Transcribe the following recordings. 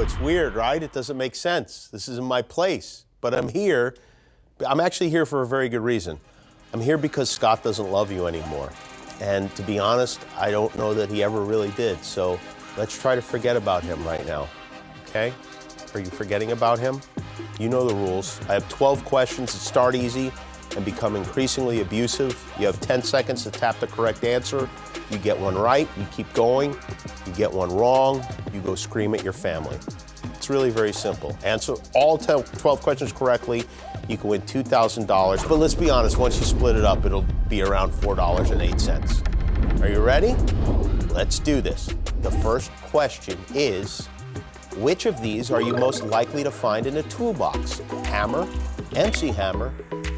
It's weird, right? It doesn't make sense. This isn't my place. But I'm here. I'm actually here for a very good reason. I'm here because Scott doesn't love you anymore. And to be honest, I don't know that he ever really did. So let's try to forget about him right now. Okay? Are you forgetting about him? You know the rules. I have 12 questions that start easy and become increasingly abusive. You have 10 seconds to tap the correct answer. You get one right, you keep going. You get one wrong, you go scream at your family. It's really very simple. Answer all 12 questions correctly, you can win $2,000. But let's be honest, once you split it up, it'll be around $4.08. Are you ready? Let's do this. The first question is, which of these are you most likely to find in a toolbox? Hammer, MC Hammer,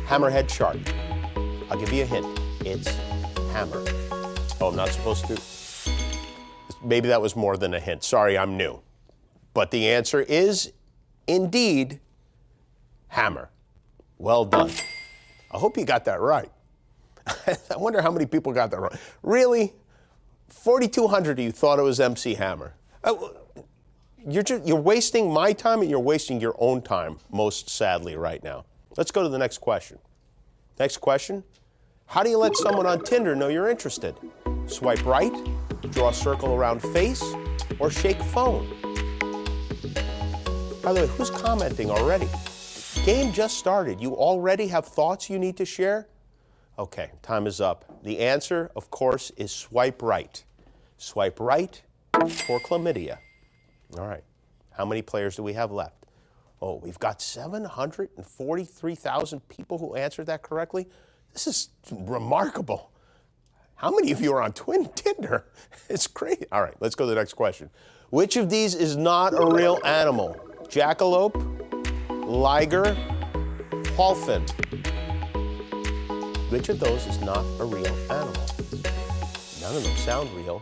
Hammerhead Shark. I'll give you a hint. It's hammer. Oh, I'm not supposed to. Maybe that was more than a hint. Sorry, I'm new. But the answer is indeed hammer. Well done. I hope you got that right. I wonder how many people got that wrong. Really? 4,200 of you thought it was MC Hammer. You're wasting my time and you're wasting your own time, most sadly, right now. Let's go to the next question. Next question. How do you let someone on Tinder know you're interested? Swipe right, draw a circle around face, or shake phone? By the way, who's commenting already? Game just started. You already have thoughts you need to share? Okay, time is up. The answer, of course, is swipe right. Swipe right for chlamydia. All right, how many players do we have left? Oh, we've got 743,000 people who answered that correctly. This is remarkable. How many of you are on Tinder? It's crazy. All right, let's go to the next question. Which of these is not a real animal? Jackalope, liger, dolphin. Which of those is not a real animal? None of them sound real.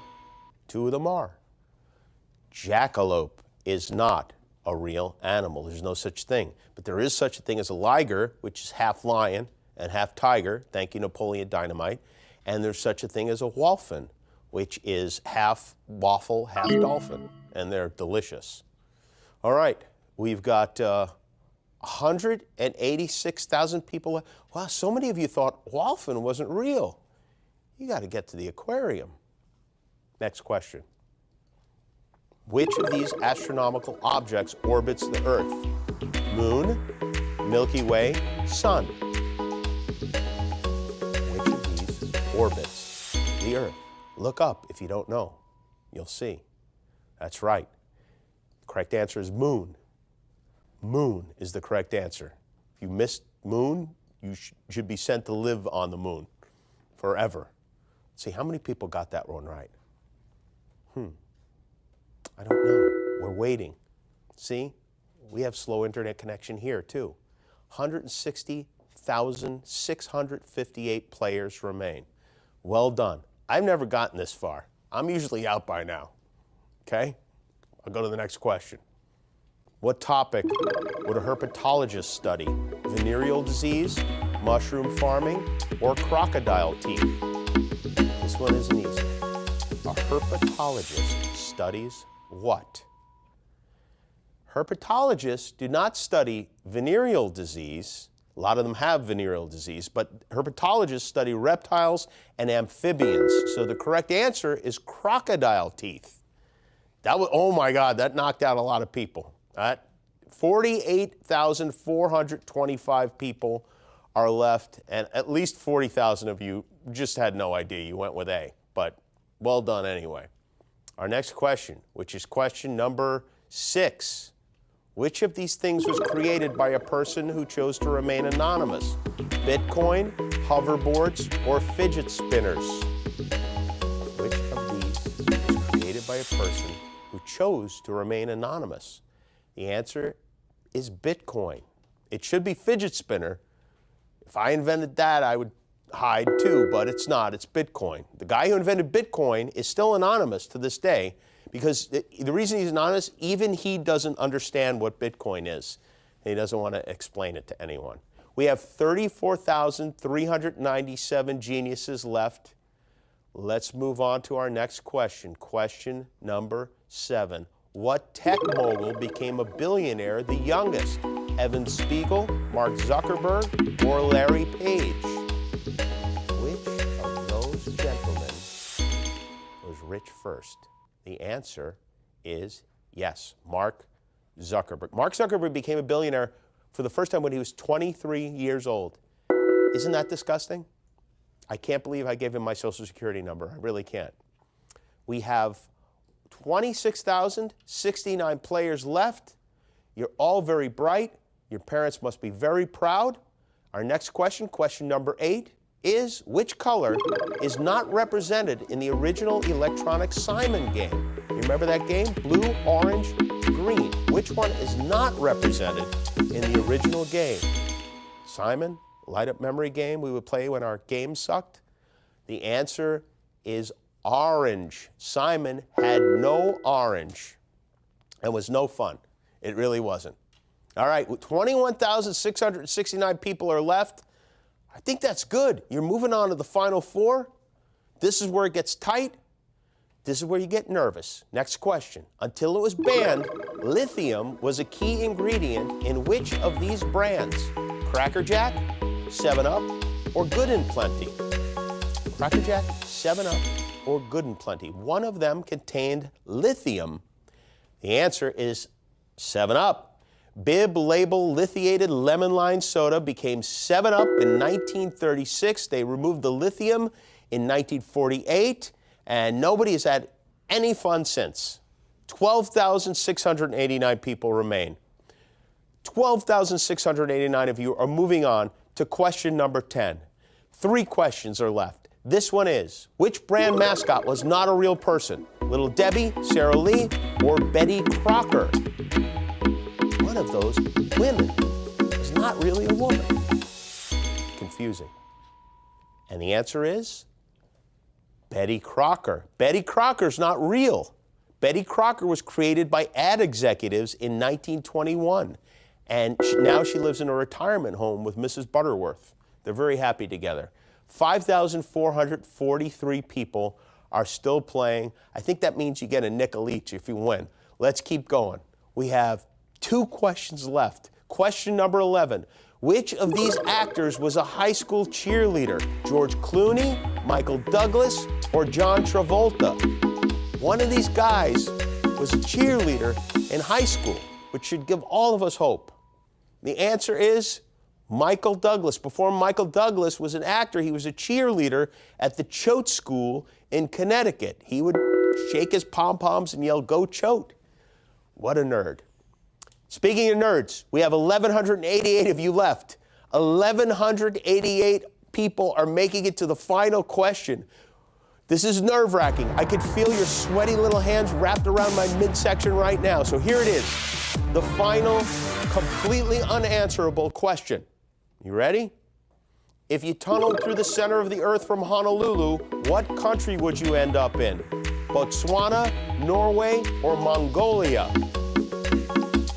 Two of them are. Jackalope is not a real animal. There's no such thing. But there is such a thing as a liger, which is half lion and half tiger. Thank you, Napoleon Dynamite. And there's such a thing as a dolphin, which is half waffle, half dolphin. And they're delicious. All right, we've got 186,000 people. Wow, so many of you thought dolphin wasn't real. You got to get to the aquarium. Next question. Which of these astronomical objects orbits the Earth? Moon, Milky Way, Sun. Which of these orbits the Earth? Look up if you don't know. You'll see. That's right. The correct answer is moon. Moon is the correct answer. If you missed moon, you should be sent to live on the moon forever. See, how many people got that one right? I don't know. We're waiting. See, we have slow internet connection here too. 160,658 players remain. Well done. I've never gotten this far. I'm usually out by now. Okay? I'll go to the next question. What topic would a herpetologist study? Venereal disease, mushroom farming, or crocodile teeth? This one isn't easy. A herpetologist studies what? Herpetologists do not study venereal disease. A lot of them have venereal disease, but herpetologists study reptiles and amphibians. So the correct answer is crocodile teeth. That was, oh my God, that knocked out a lot of people. 48,425 people are left, and at least 40,000 of you just had no idea. You went with A, but well done anyway. Our next question, which is question number 6. Which of these things was created by a person who chose to remain anonymous? Bitcoin, hoverboards, or fidget spinners? Which of these was created by a person who chose to remain anonymous? The answer is Bitcoin. It should be fidget spinner. If I invented that, I would hide too, but it's not. It's Bitcoin. The guy who invented Bitcoin is still anonymous to this day because the reason he's anonymous, even he doesn't understand what Bitcoin is. And he doesn't want to explain it to anyone. We have 34,397 geniuses left. Let's move on to our next question. Question number 7. what tech mogul became a billionaire the youngest? Evan Spiegel, Mark Zuckerberg, or Larry Page? Which of those gentlemen was rich first? The answer is yes, Mark Zuckerberg. Mark Zuckerberg became a billionaire for the first time when he was 23 years old. Isn't that disgusting? I can't believe I gave him my Social Security number. I really can't. We have 26,069 players left. You're all very bright. Your parents must be very proud. Our next question, question number 8, is which color is not represented in the original electronic Simon game? You remember that game? Blue, orange, green. Which one is not represented in the original game? Simon, light-up memory game we would play when our game sucked? The answer is orange. Simon had no orange. It was no fun. It really wasn't. All right, 21,669 people are left. I think that's good. You're moving on to the final 4. This is where it gets tight. This is where you get nervous. Next question. Until it was banned, lithium was a key ingredient in which of these brands? Cracker Jack, 7-Up, or Good and Plenty? Cracker Jack, 7-Up, or Good and Plenty. One of them contained lithium. The answer is 7-Up. Bib label lithiated lemon lime soda became 7-Up in 1936. They removed the lithium in 1948, and nobody has had any fun since. 12,689 people remain. 12,689 of you are moving on to question number 10. 3 questions are left. This one is, which brand mascot was not a real person? Little Debbie, Sara Lee, or Betty Crocker? One of those women is not really a woman. Confusing. And the answer is Betty Crocker. Betty Crocker's not real. Betty Crocker was created by ad executives in 1921. And now she lives in a retirement home with Mrs. Butterworth. They're very happy together. 5,443 people are still playing. I think that means you get a nickel each if you win. Let's keep going. We have 2 questions left. Question number 11. Which of these actors was a high school cheerleader? George Clooney, Michael Douglas, or John Travolta? One of these guys was a cheerleader in high school, which should give all of us hope. The answer is Michael Douglas. Before Michael Douglas was an actor, he was a cheerleader at the Choate School in Connecticut. He would shake his pom-poms and yell, "Go Choate." What a nerd. Speaking of nerds, we have 1,188 of you left. 1,188 people are making it to the final question. This is nerve-wracking. I could feel your sweaty little hands wrapped around my midsection right now. So here it is, the final, completely unanswerable question. You ready? If you tunneled through the center of the earth from Honolulu, what country would you end up in? Botswana, Norway, or Mongolia?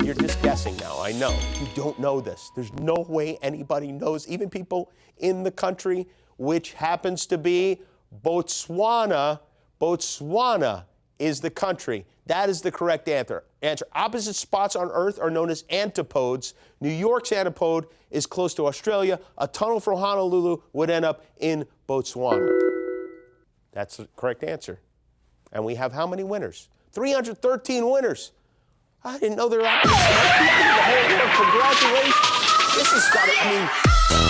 You're just guessing now, I know. You don't know this. There's no way anybody knows, even people in the country, which happens to be Botswana. Botswana is the country. That is the correct answer. Opposite spots on Earth are known as antipodes. New York's antipode is close to Australia. A tunnel from Honolulu would end up in Botswana. That's the correct answer. And we have how many winners? 313 winners. I didn't know there were that many people in the whole world. Congratulations. This has got to,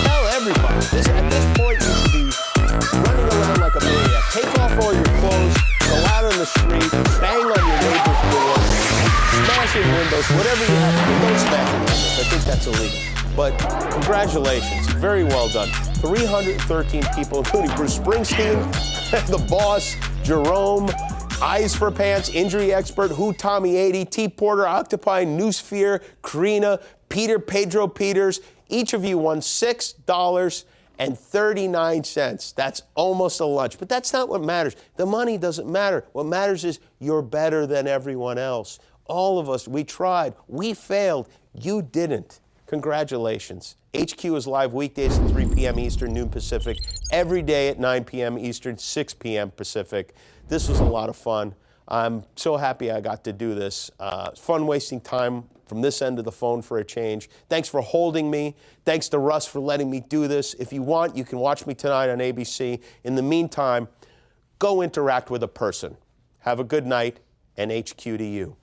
tell everybody. At this point, you should be running around like a maniac. Take off all your clothes, go out on the street, bang on your neighbor's door, smash in windows, whatever you have to do. Don't smash in windows. I think that's illegal. But congratulations. Very well done. 313 people, including Bruce Springsteen, the boss, Jerome, Eyes for Pants, Injury Expert, Who Tommy 80, T. Porter, Octopi, Noosphere, Karina, Peter Pedro Peters. Each of you won $6.39. That's almost a lunch. But that's not what matters. The money doesn't matter. What matters is you're better than everyone else. All of us, we tried. We failed. You didn't. Congratulations. HQ is live weekdays at 3 p.m. Eastern, noon Pacific, every day at 9 p.m. Eastern, 6 p.m. Pacific. This was a lot of fun. I'm so happy I got to do this. It's fun wasting time from this end of the phone for a change. Thanks for holding me. Thanks to Russ for letting me do this. If you want, you can watch me tonight on ABC. In the meantime, go interact with a person. Have a good night, and HQ to you.